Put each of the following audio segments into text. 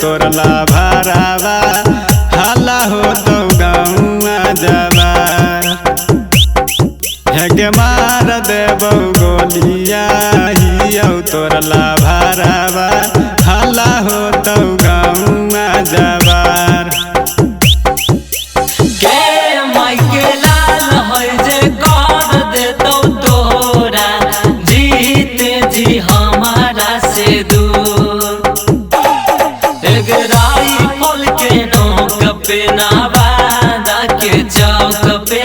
तोरला भरावा हल्ला हो तो गाँव जावा हेगे मार देबो गोलिया हियो तोरला भरावा हल्ला हो तो गाँव जावा चौक पे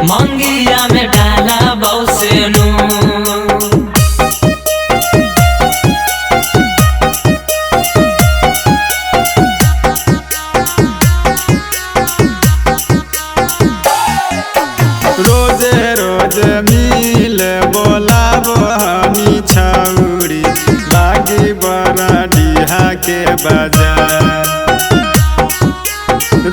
मंगिया में डाला बौसेनू रोजे रोजे मिल बोलाबो हमी छौरी लागी बड़ा डिहा के बाजार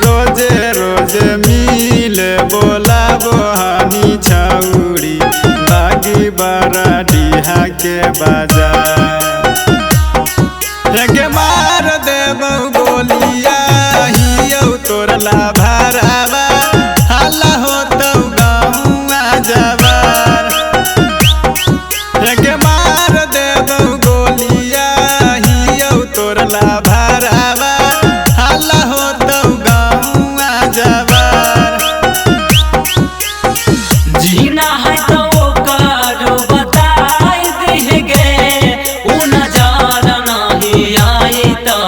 रोजे रोजे मिल बोलाबो हमी छौरी लागी बड़ा डिहा के बाजार हेगे मार देबो गोलिया हियो तोरला भरावा हल्ला हो तो गाँव जावार हेगे मार देबो गोलिया हियो तोरला भरावा हल्ला हो तो गाँव जावार जीना है तो करो बताई देगे उ नजर नहीं आई तो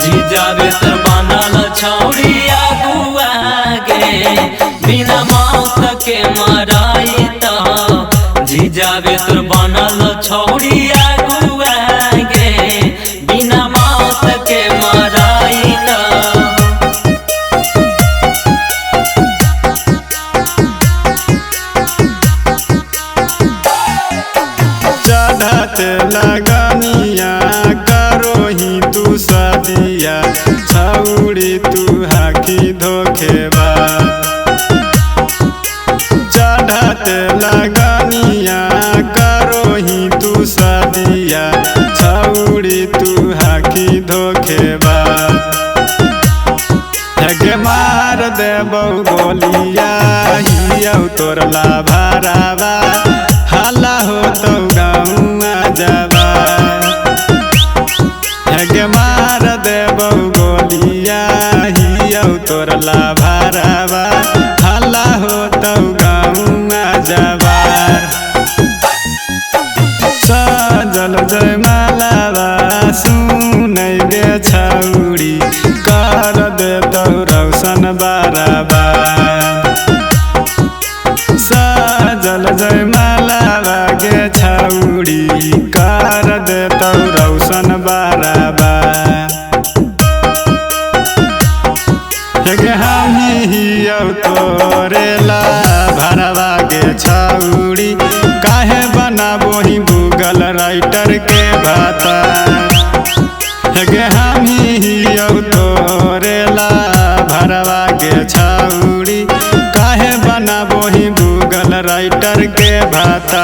जी जावे तर बनल छौड़िया बुआ गे बिना मौत के मराई तो जी जावे तर बनल छौड़िया बुआ गे बिना मौत के मराई तो चढ़त लगनिया करो ही तू सदिया छौड़ी तू हाकी धोखेबा चढ़त लगनिया करो ही तू सदिया छौड़ी तू हाकी धोखेबा हेगे मार देबो गोलिया हियो तोरला भरावा हल्ला हो तो गाँव जावा हेगे मार देबो गोलिया हियो तोरला भरावा हल्ला हो तो गाँव जावा सजल जयमालावा सुनै गे छौड़ी कर देतौ रौशन बराबा सजल जयमालावा गे छौड़ी कर देतौ रौशन बराबा हेगे हमी हियो तोरेला भरावा गे छौड़ी काहे बनाबो ही गूगल राइटर के भाता हेगे हमी हियो तोरेला भरावा गे छौड़ी काहे बनाबो ही गूगल राइटर के भाता।